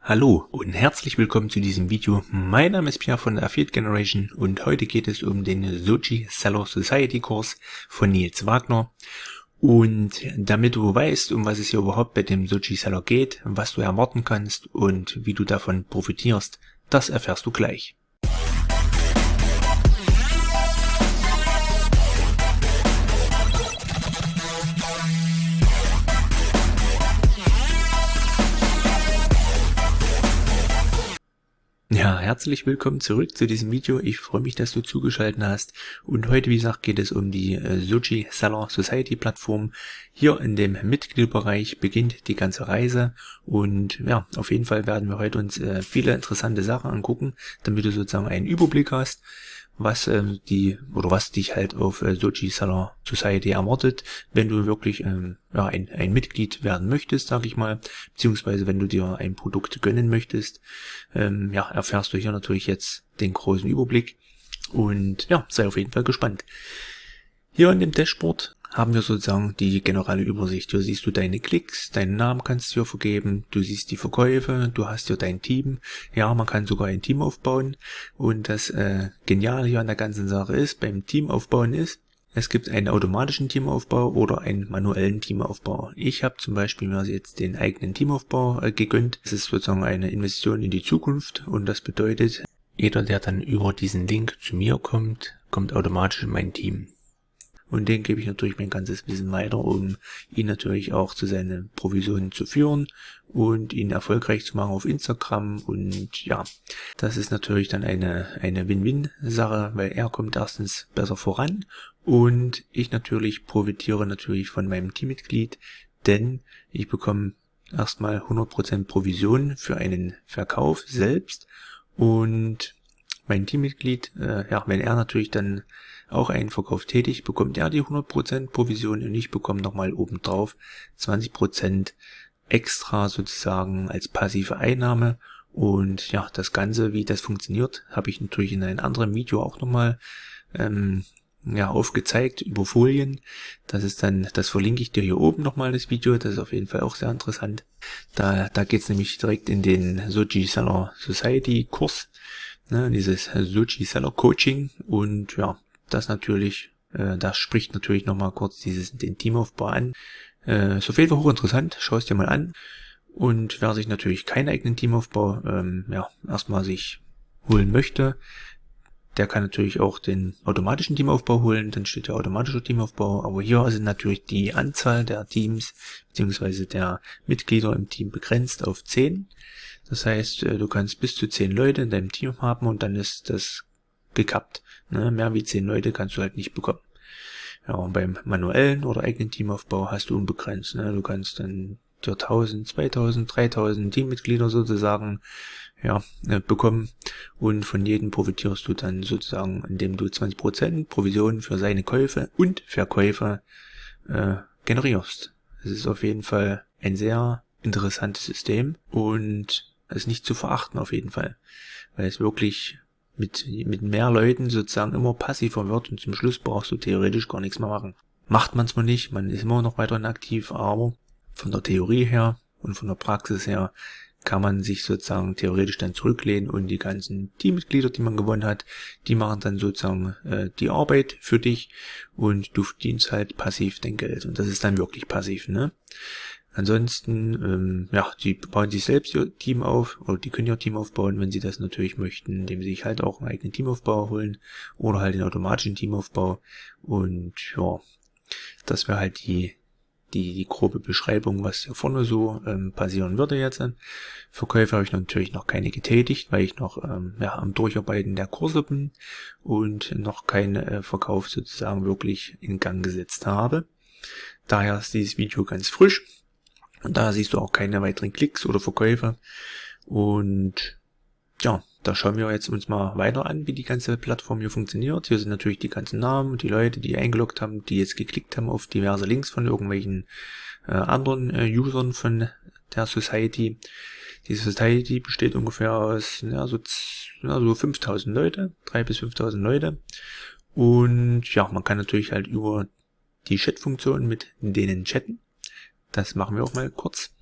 Hallo und herzlich willkommen zu diesem Video. Mein Name ist Pierre von der Affiliate Generation und heute geht es um den Soji Seller Society Kurs von Nils Wagner. Und damit du weißt, um was es hier überhaupt bei dem Soji Seller geht, was du erwarten kannst und wie du davon profitierst, das erfährst du gleich. Ja, herzlich willkommen zurück zu diesem Video. Ich freue mich, dass du zugeschaltet hast. Und heute, wie gesagt, geht es um die Soji Seller Society Plattform. Hier in dem Mitgliederbereich beginnt die ganze Reise. Und ja, auf jeden Fall werden wir heute uns viele interessante Sachen angucken, damit du sozusagen einen Überblick hast, was was dich halt auf Soji Seller Society erwartet, wenn du wirklich ein Mitglied werden möchtest, sag ich mal, beziehungsweise wenn du dir ein Produkt gönnen möchtest, erfährst du hier natürlich jetzt den großen Überblick und ja, sei auf jeden Fall gespannt. Hier in dem Dashboard haben wir sozusagen die generelle Übersicht. Hier siehst du deine Klicks, deinen Namen kannst du hier vergeben, du siehst die Verkäufe, du hast hier dein Team. Ja, man kann sogar ein Team aufbauen. Und das Geniale hier an der ganzen Sache ist, beim Team aufbauen ist, es gibt einen automatischen Teamaufbau oder einen manuellen Teamaufbau. Ich habe zum Beispiel mir jetzt den eigenen Teamaufbau gegönnt. Das ist sozusagen eine Investition in die Zukunft und das bedeutet, jeder, der dann über diesen Link zu mir kommt, kommt automatisch in mein Team. Und den gebe ich natürlich mein ganzes Wissen weiter, um ihn natürlich auch zu seinen Provisionen zu führen und ihn erfolgreich zu machen auf Instagram. Und ja, das ist natürlich dann eine Win-Win-Sache, weil er kommt erstens besser voran und ich natürlich profitiere natürlich von meinem Teammitglied, denn ich bekomme erstmal 100% Provision für einen Verkauf selbst und mein Teammitglied, wenn er natürlich dann auch einen Verkauf tätigt, bekommt er die 100% Provision und ich bekomme nochmal obendrauf 20% extra sozusagen als passive Einnahme. Und ja, das Ganze, wie das funktioniert, habe ich natürlich in einem anderen Video auch nochmal aufgezeigt über Folien. Das verlinke ich dir hier oben nochmal, das Video. Das ist auf jeden Fall auch sehr interessant. Da geht es nämlich direkt in den Soji Seller Society Kurs, dieses Soji Seller Coaching und ja, das spricht natürlich nochmal kurz den Teamaufbau an. Ist auf jeden Fall hochinteressant, schau es dir mal an. Und wer sich natürlich keinen eigenen Teamaufbau erstmal sich holen möchte, der kann natürlich auch den automatischen Teamaufbau holen, dann steht der automatische Teamaufbau, aber hier sind natürlich die Anzahl der Teams bzw. der Mitglieder im Team begrenzt auf 10. Das heißt, du kannst bis zu 10 Leute in deinem Team haben und dann ist das gekappt. Mehr wie 10 Leute kannst du halt nicht bekommen. Ja, und beim manuellen oder eigenen Teamaufbau hast du unbegrenzt. Du kannst dann dir 1000, 2000, 3000 Teammitglieder sozusagen bekommen und von jedem profitierst du dann sozusagen, indem du 20% Provision für seine Käufe und Verkäufe generierst. Das ist auf jeden Fall ein sehr interessantes System und es ist nicht zu verachten auf jeden Fall, weil es wirklich mit mehr Leuten sozusagen immer passiver wird und zum Schluss brauchst du theoretisch gar nichts mehr machen. Macht man zwar nicht, man ist immer noch weiterhin aktiv, aber von der Theorie her und von der Praxis her kann man sich sozusagen theoretisch dann zurücklehnen und die ganzen Teammitglieder, die man gewonnen hat, die machen dann sozusagen die Arbeit für dich und du verdienst halt passiv dein Geld und das ist dann wirklich passiv, Ansonsten, die bauen sich selbst ihr Team auf oder die können ihr Team aufbauen, wenn sie das natürlich möchten, indem sie sich halt auch einen eigenen Teamaufbau holen oder halt den automatischen Teamaufbau und ja, das wäre halt die grobe Beschreibung, was hier vorne so passieren würde jetzt. Verkäufe habe ich natürlich noch keine getätigt, weil ich noch am Durcharbeiten der Kurse bin und noch keinen Verkauf sozusagen wirklich in Gang gesetzt habe. Daher ist dieses Video ganz frisch. Und da siehst du auch keine weiteren Klicks oder Verkäufe. Und ja, da schauen wir jetzt uns mal weiter an, wie die ganze Plattform hier funktioniert. Hier sind natürlich die ganzen Namen und die Leute, die eingeloggt haben, die jetzt geklickt haben auf diverse Links von irgendwelchen anderen Usern von der Society. Die Society besteht ungefähr aus so 5000 Leute, 3.000 bis 5.000 Leute. Und ja, man kann natürlich halt über die Chat-Funktion mit denen chatten. Das machen wir auch mal kurz.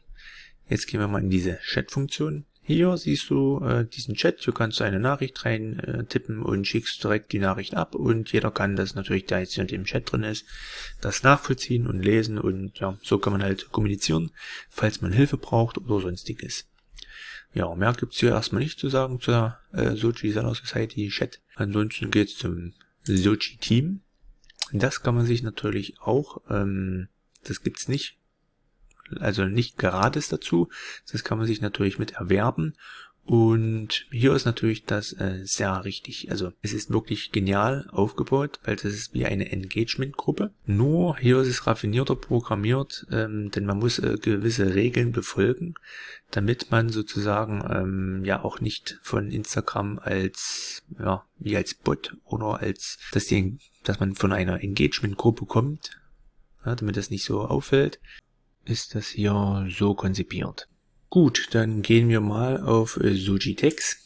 Jetzt gehen wir mal in diese Chat-Funktion Hier siehst du diesen Chat, hier kannst du eine Nachricht rein tippen und schickst direkt die Nachricht ab und jeder kann das natürlich, der jetzt hier in dem Chat drin ist, das nachvollziehen und lesen und ja, so kann man halt kommunizieren, falls man Hilfe braucht oder sonstiges. Ja, mehr gibt's hier erstmal nicht zu sagen zur Sochi Seller Society Chat. Ansonsten geht's zum Sochi Team. Das kann man sich natürlich auch, das gibt's nicht, also nicht gratis dazu, das kann man sich natürlich mit erwerben. Und hier ist natürlich das sehr richtig, also es ist wirklich genial aufgebaut, weil das ist wie eine Engagement-Gruppe. Nur hier ist es raffinierter programmiert, denn man muss gewisse Regeln befolgen, damit man sozusagen ja auch nicht von Instagram als ja wie als Bot oder als dass man von einer Engagement-Gruppe kommt, ja, damit das nicht so auffällt, ist das hier so konzipiert. Gut, dann gehen wir mal auf Sochi Tags.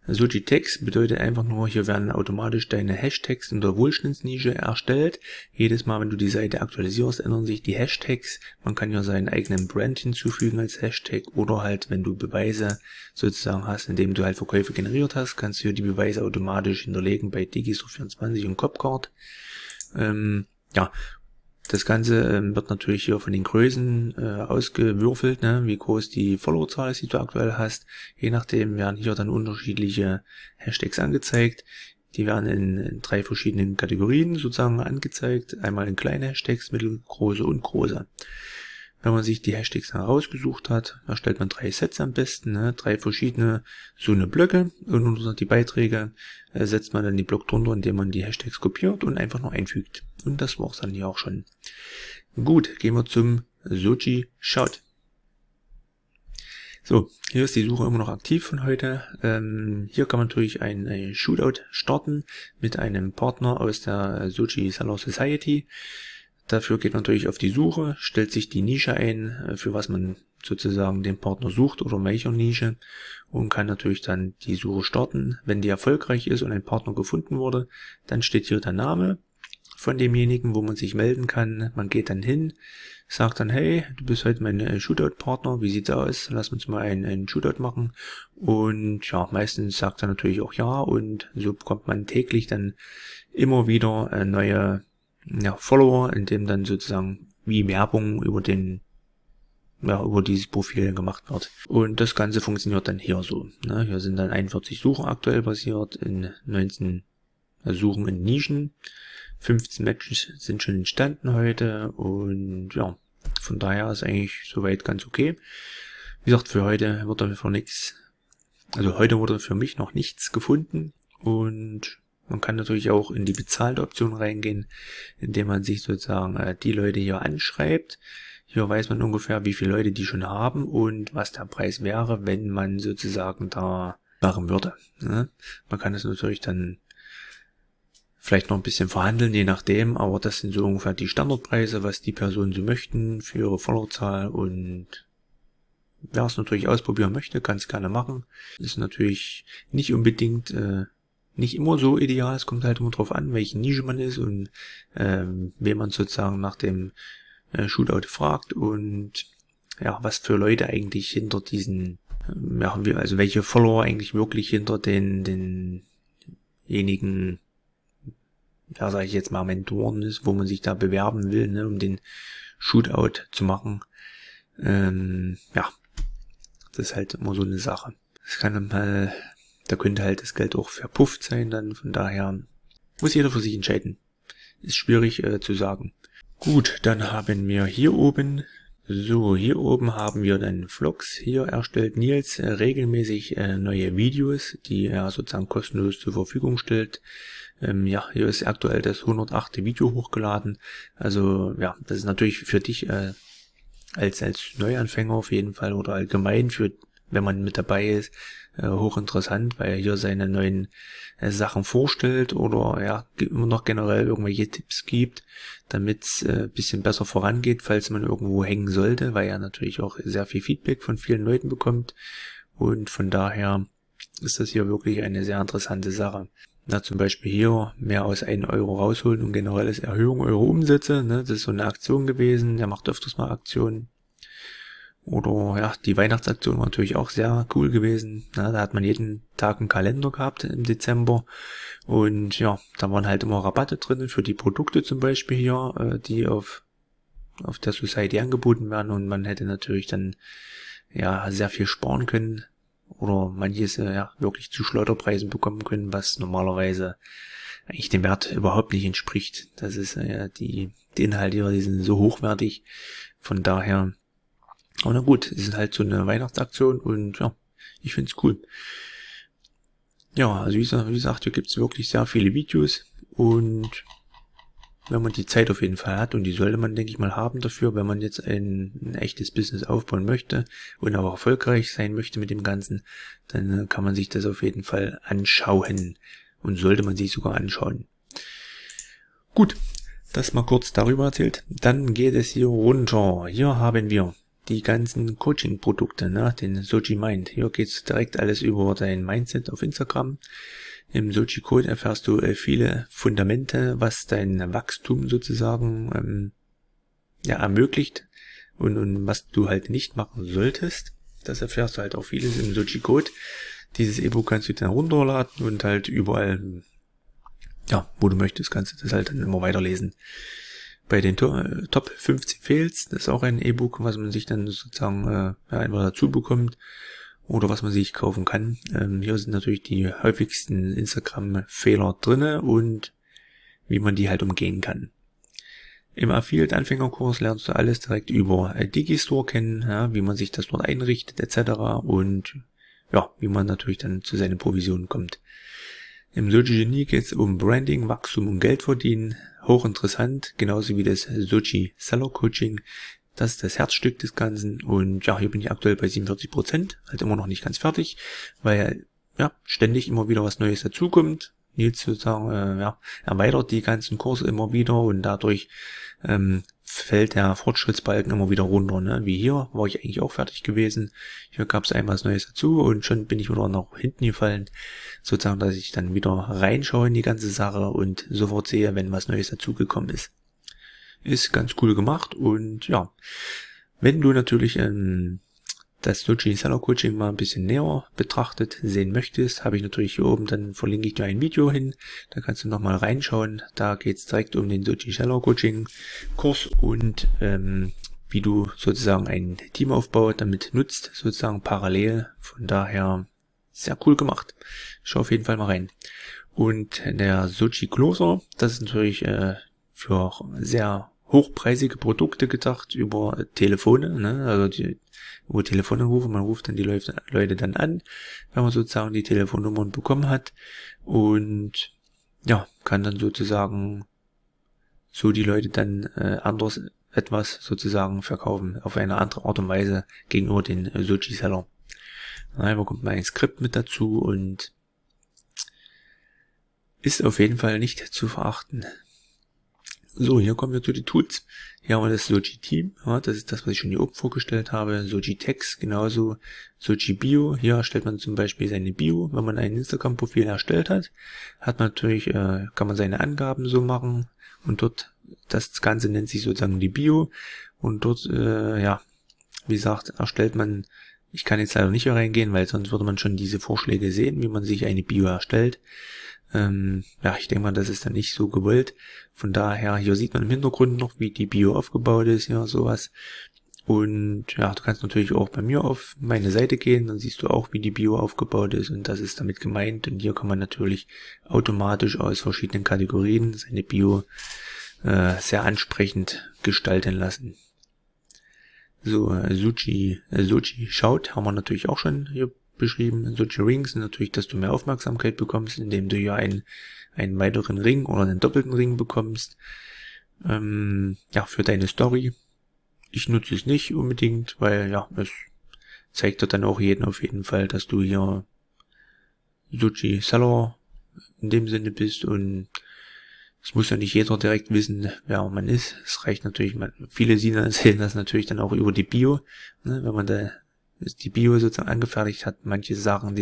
Sochi Tags bedeutet einfach nur, hier werden automatisch deine Hashtags in der Wohlstandsnische erstellt. Jedes Mal, wenn du die Seite aktualisierst, ändern sich die Hashtags. Man kann ja seinen eigenen Brand hinzufügen als Hashtag oder halt, wenn du Beweise sozusagen hast, indem du halt Verkäufe generiert hast, kannst du hier die Beweise automatisch hinterlegen bei Digistore24 und Copcard. Ja. Das Ganze wird natürlich hier von den Größen ausgewürfelt, ne? Wie groß die Followerzahl ist, die du aktuell hast. Je nachdem werden hier dann unterschiedliche Hashtags angezeigt. Die werden in 3 verschiedenen Kategorien sozusagen angezeigt. Einmal in kleine Hashtags, mittelgroße und große. Wenn man sich die Hashtags dann rausgesucht hat, erstellt man 3 Sets am besten, ne? 3 verschiedene so eine Blöcke und unter die Beiträge setzt man dann die Block drunter, indem man die Hashtags kopiert und einfach nur einfügt. Und das war's dann hier auch schon. Gut, gehen wir zum Sochi Shout. So, hier ist die Suche immer noch aktiv von heute. Hier kann man natürlich ein Shootout starten mit einem Partner aus der Sochi Seller Society. Dafür geht man natürlich auf die Suche, stellt sich die Nische ein, für was man sozusagen den Partner sucht oder in welcher Nische und kann natürlich dann die Suche starten. Wenn die erfolgreich ist und ein Partner gefunden wurde, dann steht hier der Name von demjenigen, wo man sich melden kann. Man geht dann hin, sagt dann, hey, du bist heute mein Shootout-Partner, wie sieht's aus? Lass uns mal einen Shootout machen. Und ja, meistens sagt er natürlich auch ja und so bekommt man täglich dann immer wieder neue Follower, in dem dann sozusagen wie Werbung über über dieses Profil gemacht wird. Und das Ganze funktioniert dann hier so. Ne? Hier sind dann 41 Suchen aktuell basiert in 19 Suchen in Nischen. 15 Matches sind schon entstanden heute und ja, von daher ist eigentlich soweit ganz okay. Wie gesagt, für heute wurde für nichts, also heute wurde für mich noch nichts gefunden und man kann natürlich auch in die bezahlte Option reingehen, indem man sich sozusagen die Leute hier anschreibt. Hier weiß man ungefähr, wie viele Leute die schon haben und was der Preis wäre, wenn man sozusagen da machen würde. Ne? Man kann das natürlich dann vielleicht noch ein bisschen verhandeln, je nachdem, aber das sind so ungefähr die Standardpreise, was die Personen so möchten für ihre Followerzahl und wer es natürlich ausprobieren möchte, kann es gerne machen. Ist natürlich nicht unbedingt nicht immer so ideal, es kommt halt immer drauf an, welche Nische man ist und wen man sozusagen nach dem Shootout fragt und ja, was für Leute eigentlich hinter diesen, also welche Follower eigentlich wirklich hinter denjenigen, ja, sage ich jetzt mal, Mentoren ist, wo man sich da bewerben will, ne, um den Shootout zu machen. Ja, das ist halt immer so eine Sache. Das kann dann mal, da könnte halt das Geld auch verpufft sein, dann von daher muss jeder für sich entscheiden. Ist schwierig zu sagen. Gut, dann haben wir hier oben, hier oben haben wir dann Vlogs. Hier erstellt Nils regelmäßig neue Videos, die er sozusagen kostenlos zur Verfügung stellt. Ja, hier ist aktuell das 108. Video hochgeladen. Also ja, das ist natürlich für dich als Neuanfänger auf jeden Fall oder allgemein für, wenn man mit dabei ist, hochinteressant, weil er hier seine neuen Sachen vorstellt oder ja, immer noch generell irgendwelche Tipps gibt, damit es bisschen besser vorangeht, falls man irgendwo hängen sollte, weil er natürlich auch sehr viel Feedback von vielen Leuten bekommt und von daher ist das hier wirklich eine sehr interessante Sache. Na, zum Beispiel hier mehr aus 1 Euro rausholen und generelles Erhöhung eurer Umsätze, ne, das ist so eine Aktion gewesen, er macht öfters mal Aktionen. Oder ja, die Weihnachtsaktion war natürlich auch sehr cool gewesen. Ja, da hat man jeden Tag einen Kalender gehabt im Dezember. Und ja, da waren halt immer Rabatte drin für die Produkte zum Beispiel hier, die auf der Society angeboten werden. Und man hätte natürlich dann ja sehr viel sparen können. Oder manches ja wirklich zu Schleuderpreisen bekommen können, was normalerweise eigentlich dem Wert überhaupt nicht entspricht. Das ist die Inhalte hier, die sind so hochwertig. Von daher, aber na gut, es ist halt so eine Weihnachtsaktion und ja, ich find's cool. Ja, also wie gesagt, hier gibt's wirklich sehr viele Videos und wenn man die Zeit auf jeden Fall hat, und die sollte man, denke ich mal, haben dafür, wenn man jetzt ein echtes Business aufbauen möchte und auch erfolgreich sein möchte mit dem Ganzen, dann kann man sich das auf jeden Fall anschauen und sollte man sich sogar anschauen. Gut, das mal kurz darüber erzählt. Dann geht es hier runter. Hier haben wir die ganzen Coaching-Produkte, ne, den Soji Mind. Hier geht's direkt alles über dein Mindset auf Instagram. Im Soji Code erfährst du viele Fundamente, was dein Wachstum sozusagen ermöglicht und was du halt nicht machen solltest. Das erfährst du halt auch vieles im Soji Code. Dieses E-Book kannst du dann runterladen und halt überall, wo du möchtest, kannst du das halt dann immer weiterlesen. Bei den Top 15 Fails, das ist auch ein E-Book, was man sich dann sozusagen einfach dazu bekommt oder was man sich kaufen kann. Hier sind natürlich die häufigsten Instagram-Fehler drinne und wie man die halt umgehen kann. Im Affiliate-Anfängerkurs lernst du alles direkt über Digistore kennen, ja, wie man sich das dort einrichtet etc. und ja, wie man natürlich dann zu seinen Provisionen kommt. Im Soji Genie geht es um Branding, Wachstum und Geld verdienen. Hochinteressant, genauso wie das Soji Seller Coaching. Das ist das Herzstück des Ganzen. Und ja, hier bin ich aktuell bei 47%, halt immer noch nicht ganz fertig, weil ja ständig immer wieder was Neues dazukommt. Nils sozusagen erweitert die ganzen Kurse immer wieder und dadurch fällt der Fortschrittsbalken immer wieder runter. Ne? Wie hier war ich eigentlich auch fertig gewesen. Hier gab es einmal was Neues dazu und schon bin ich wieder nach hinten gefallen. Sozusagen, dass ich dann wieder reinschaue in die ganze Sache und sofort sehe, wenn was Neues dazugekommen ist. Ist ganz cool gemacht und ja, wenn du natürlich das Soji Seller Coaching mal ein bisschen näher betrachtet sehen möchtest, habe ich natürlich hier oben, dann verlinke ich dir ein Video hin, da kannst du nochmal reinschauen, da geht es direkt um den Soji Seller Coaching Kurs und wie du sozusagen ein Teamaufbau damit nutzt, sozusagen parallel, von daher sehr cool gemacht. Schau auf jeden Fall mal rein. Und der Soji Closer, das ist natürlich für sehr hochpreisige Produkte gedacht über Telefone, ne? Also über Telefonanrufe, man ruft dann die Leute dann an, wenn man sozusagen die Telefonnummern bekommen hat und ja, kann dann sozusagen so die Leute dann anders etwas sozusagen verkaufen, auf eine andere Art und Weise gegenüber den Soji Seller. Da bekommt man ein Skript mit dazu und ist auf jeden Fall nicht zu verachten. So, hier kommen wir zu den Tools. Hier haben wir das Soji Team, ja, das ist das, was ich schon hier oben vorgestellt habe. Soji Text, genauso Soji Bio. Hier erstellt man zum Beispiel seine Bio. Wenn man ein Instagram-Profil erstellt hat, hat man natürlich, kann man seine Angaben so machen und dort, das Ganze nennt sich sozusagen die Bio und dort, wie gesagt, erstellt man, ich kann jetzt leider nicht hier reingehen, weil sonst würde man schon diese Vorschläge sehen, wie man sich eine Bio erstellt. Ich denke mal, das ist dann nicht so gewollt. Von daher, hier sieht man im Hintergrund noch, wie die Bio aufgebaut ist, ja, sowas. Und ja, du kannst natürlich auch bei mir auf meine Seite gehen, dann siehst du auch, wie die Bio aufgebaut ist und das ist damit gemeint. Und hier kann man natürlich automatisch aus verschiedenen Kategorien seine Bio sehr ansprechend gestalten lassen. So, Soji Schaut haben wir natürlich auch schon hier beschrieben. Soji Rings sind natürlich, dass du mehr Aufmerksamkeit bekommst, indem du hier einen weiteren Ring oder einen doppelten Ring bekommst. Für deine Story. Ich nutze es nicht unbedingt, weil ja, es zeigt dir dann auch jeden auf jeden Fall, dass du hier Soji Seller in dem Sinne bist und es muss ja nicht jeder direkt wissen, wer man ist. Es reicht natürlich, viele sehen das natürlich dann auch über die Bio, ne, wenn man da die Bio sozusagen angefertigt hat. Manche Sachen,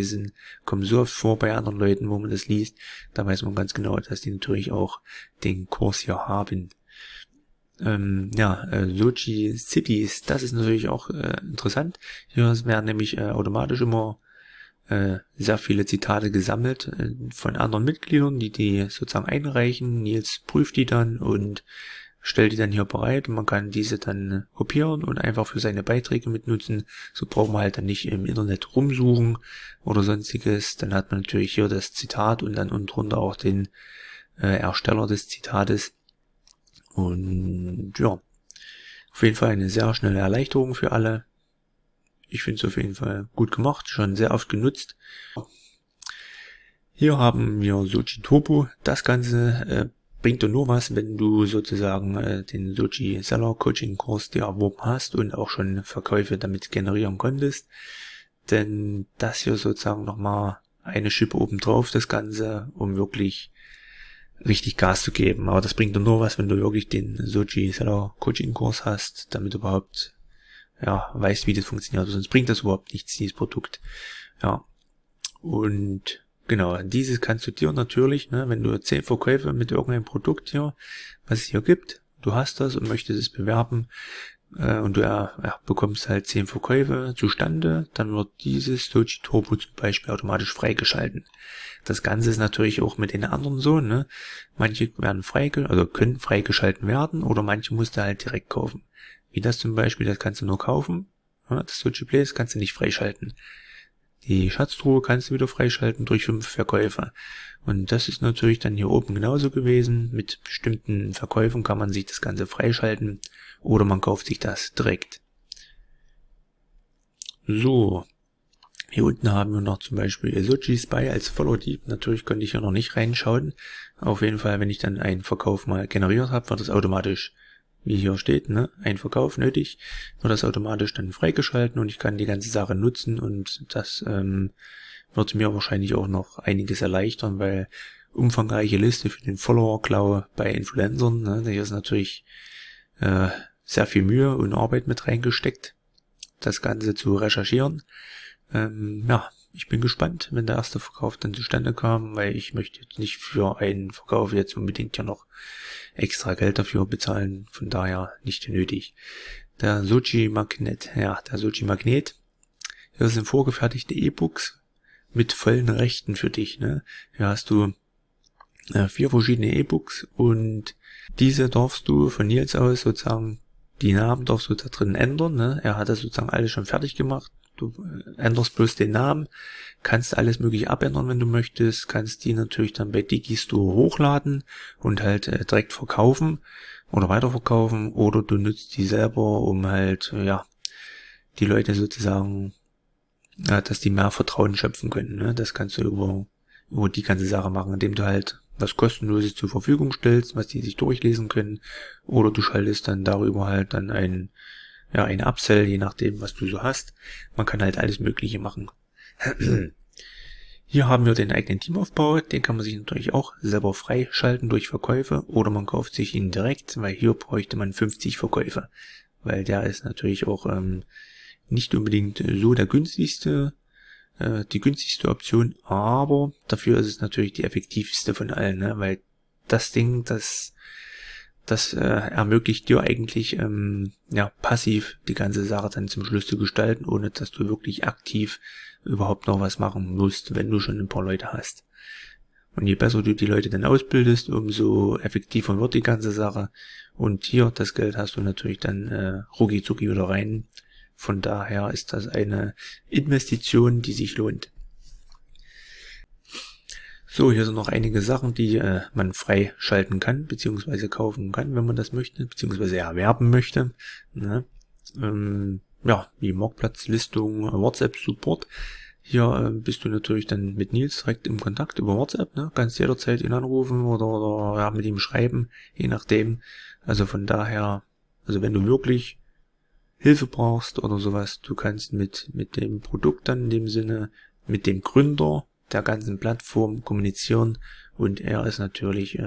kommen so oft vor bei anderen Leuten, wo man das liest, da weiß man ganz genau, dass die natürlich auch den Kurs hier haben. Sochi Cities, das ist natürlich auch interessant. Hier werden nämlich automatisch immer sehr viele Zitate gesammelt von anderen Mitgliedern, die sozusagen einreichen. Nils prüft die dann und stellt die dann hier bereit. Man kann diese dann kopieren und einfach für seine Beiträge mitnutzen. So braucht man halt dann nicht im Internet rumsuchen oder sonstiges. Dann hat man natürlich hier das Zitat und dann unten drunter auch den Ersteller des Zitates. Und ja, auf jeden Fall eine sehr schnelle Erleichterung für alle. Ich finde es auf jeden Fall gut gemacht, schon sehr oft genutzt. Hier haben wir Sochi Turbo. Das Ganze bringt dir nur was, wenn du sozusagen den Sochi Seller Coaching Kurs dir erworben hast und auch schon Verkäufe damit generieren konntest. Denn das hier sozusagen nochmal eine Schippe oben drauf, das Ganze, um wirklich richtig Gas zu geben. Aber das bringt dir nur was, wenn du wirklich den Sochi Seller Coaching Kurs hast, damit du überhaupt weißt, wie das funktioniert. Sonst bringt das überhaupt nichts, dieses Produkt. Ja. Und genau, dieses kannst du dir natürlich, wenn du 10 Verkäufe mit irgendeinem Produkt hier, was es hier gibt, du hast das und möchtest es bewerben, und du bekommst halt 10 Verkäufe zustande, dann wird dieses Sochi Turbo zum Beispiel automatisch freigeschalten. Das Ganze ist natürlich auch mit den anderen so, ne? Manche werden können freigeschalten werden oder manche musst du halt direkt kaufen. Wie das zum Beispiel, das kannst du nur kaufen. Ja, das Sochi Place kannst du nicht freischalten. Die Schatztruhe kannst du wieder freischalten durch 5 Verkäufe. Und das ist natürlich dann hier oben genauso gewesen. Mit bestimmten Verkäufen kann man sich das Ganze freischalten oder man kauft sich das direkt. So, hier unten haben wir noch zum Beispiel Sochi Spy als Follow-Dieb. Natürlich konnte ich hier noch nicht reinschauen. Auf jeden Fall, wenn ich dann einen Verkauf mal generiert habe, wird das automatisch, wie hier steht, ein Verkauf nötig, wird das automatisch dann freigeschalten und ich kann die ganze Sache nutzen und das wird mir wahrscheinlich auch noch einiges erleichtern, weil umfangreiche Liste für den Follower-Klau bei Influencern, da hier ist natürlich sehr viel Mühe und Arbeit mit reingesteckt, das Ganze zu recherchieren. Ich bin gespannt, wenn der erste Verkauf dann zustande kam, weil ich möchte jetzt nicht für einen Verkauf jetzt unbedingt ja noch extra Geld dafür bezahlen, von daher nicht nötig. Der Sochi Magnet, der Sochi Magnet, das sind vorgefertigte E-Books mit vollen Rechten für dich, ne? Hier hast du 4 verschiedene E-Books und diese darfst du von Nils aus sozusagen, die Namen darfst du da drin ändern, ne? Er hat das sozusagen alles schon fertig gemacht. Du änderst bloß den Namen, kannst alles mögliche abändern, wenn du möchtest, kannst die natürlich dann bei Digistore hochladen und halt direkt verkaufen oder weiterverkaufen oder du nutzt die selber, um halt, die Leute sozusagen, dass die mehr Vertrauen schöpfen können, ne? Das kannst du über die ganze Sache machen, indem du halt was Kostenloses zur Verfügung stellst, was die sich durchlesen können, oder du schaltest dann darüber halt dann eine Upsell, je nachdem, was du so hast. Man kann halt alles Mögliche machen. Hier haben wir den eigenen Teamaufbau, den kann man sich natürlich auch selber freischalten durch Verkäufe oder man kauft sich ihn direkt, weil hier bräuchte man 50 Verkäufe, weil der ist natürlich auch nicht unbedingt so der günstigste, die günstigste Option, aber dafür ist es natürlich die effektivste von allen, ne? Weil das Ding, das ermöglicht dir eigentlich passiv die ganze Sache dann zum Schluss zu gestalten, ohne dass du wirklich aktiv überhaupt noch was machen musst, wenn du schon ein paar Leute hast. Und je besser du die Leute dann ausbildest, umso effektiver wird die ganze Sache. Und hier, das Geld hast du natürlich dann rucki zucki wieder rein. Von daher ist das eine Investition, die sich lohnt. So, hier sind noch einige Sachen, die man freischalten kann, beziehungsweise kaufen kann, wenn man das möchte, beziehungsweise erwerben möchte. Ne? Wie Marktplatzlistung, WhatsApp-Support. Hier bist du natürlich dann mit Nils direkt im Kontakt über WhatsApp. Ne? Kannst jederzeit ihn anrufen oder mit ihm schreiben, je nachdem. Also von daher, also wenn du wirklich Hilfe brauchst oder sowas, du kannst mit dem Produkt dann in dem Sinne, mit dem Gründer der ganzen Plattform kommunizieren und er ist natürlich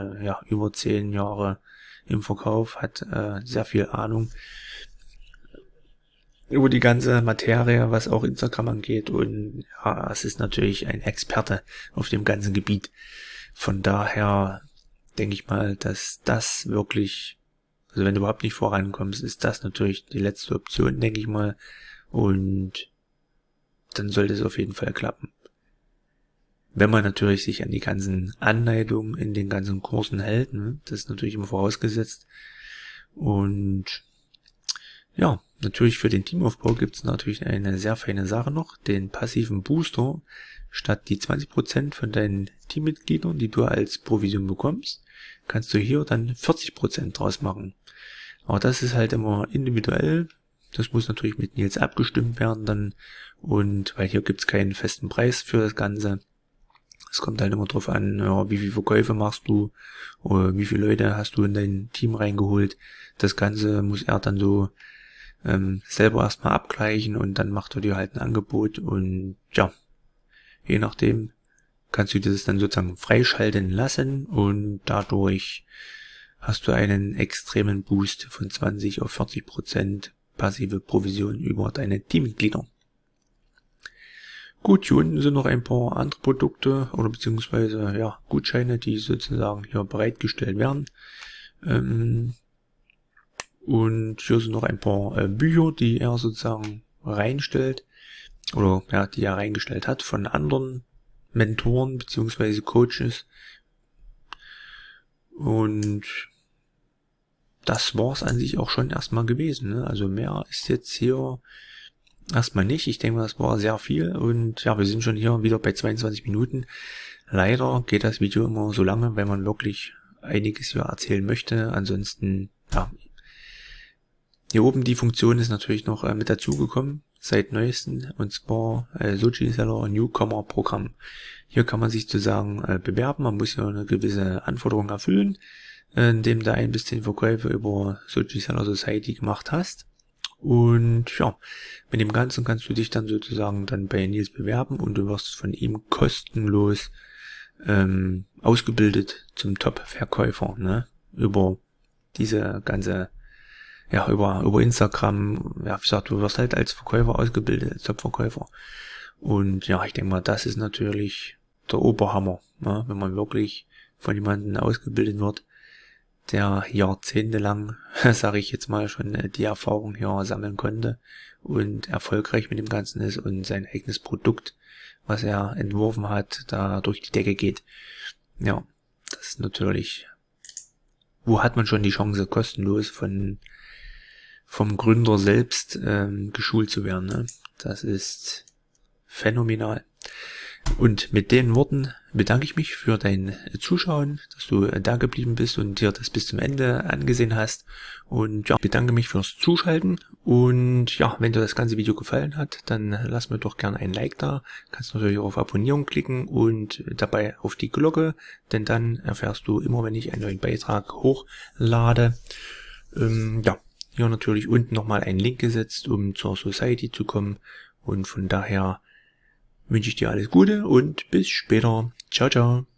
über 10 Jahre im Verkauf, hat sehr viel Ahnung über die ganze Materie, was auch Instagram angeht und es ist natürlich ein Experte auf dem ganzen Gebiet. Von daher denke ich mal, dass das wirklich Also wenn du überhaupt nicht vorankommst, ist das natürlich die letzte Option, denke ich mal. Und dann sollte es auf jeden Fall klappen. Wenn man natürlich sich an die ganzen Anleitungen in den ganzen Kursen hält, ne? Das ist natürlich immer vorausgesetzt. Und ja, natürlich für den Teamaufbau gibt es natürlich eine sehr feine Sache noch, den passiven Booster. Statt die 20% von deinen Teammitgliedern, die du als Provision bekommst, kannst du hier dann 40% draus machen. Aber das ist halt immer individuell. Das muss natürlich mit Nils abgestimmt werden dann. Und weil hier gibt es keinen festen Preis für das Ganze. Es kommt halt immer drauf an, ja, wie viele Verkäufe machst du, oder wie viele Leute hast du in dein Team reingeholt. Das Ganze muss er dann so selber erstmal abgleichen und dann macht er dir halt ein Angebot und ja, je nachdem kannst du dir das dann sozusagen freischalten lassen und dadurch hast du einen extremen Boost von 20 auf 40% passive Provision über deine Teammitglieder. Gut, hier unten sind noch ein paar andere Produkte oder beziehungsweise ja Gutscheine, die sozusagen hier bereitgestellt werden. Und hier sind noch ein paar Bücher, die er sozusagen reinstellt oder ja, die er reingestellt hat von anderen Mentoren beziehungsweise Coaches. Und das war's an sich auch schon erstmal gewesen, ne? Also mehr ist jetzt hier erstmal nicht. Ich denke mal, das war sehr viel und ja, wir sind schon hier wieder bei 22 Minuten. Leider geht das Video immer so lange, wenn man wirklich einiges hier erzählen möchte. Ansonsten, ja, hier oben die Funktion ist natürlich noch mit dazugekommen seit neuesten, und zwar Soji Seller Newcomer Programm. Hier kann man sich sozusagen bewerben, man muss ja eine gewisse Anforderung erfüllen, indem du 1 bis 10 Verkäufe über Soji Seller Society gemacht hast. Und ja, mit dem Ganzen kannst du dich dann sozusagen dann bei Nils bewerben und du wirst von ihm kostenlos ausgebildet zum Top-Verkäufer, ne? Über diese ganze, ja, über Instagram, ja, wie gesagt, du wirst halt als Verkäufer ausgebildet, als Top-Verkäufer. Und ja, ich denke mal, das ist natürlich der Oberhammer, ne? Wenn man wirklich von jemandem ausgebildet wird, der jahrzehntelang, sage ich jetzt mal, schon die Erfahrung hier sammeln konnte und erfolgreich mit dem Ganzen ist und sein eigenes Produkt, was er entworfen hat, da durch die Decke geht. Ja, das ist natürlich, wo hat man schon die Chance, kostenlos vom Gründer selbst geschult zu werden, ne? Das ist phänomenal. Und mit den Worten bedanke ich mich für dein Zuschauen, dass du da geblieben bist und dir das bis zum Ende angesehen hast. Und ja, bedanke mich fürs Zuschalten. Und ja, wenn dir das ganze Video gefallen hat, dann lass mir doch gerne ein Like da. Kannst natürlich auch auf Abonnieren klicken und dabei auf die Glocke, denn dann erfährst du immer, wenn ich einen neuen Beitrag hochlade. Ja, hier natürlich unten nochmal einen Link gesetzt, um zur Society zu kommen. Und von daher wünsche ich dir alles Gute und bis später. Ciao, ciao.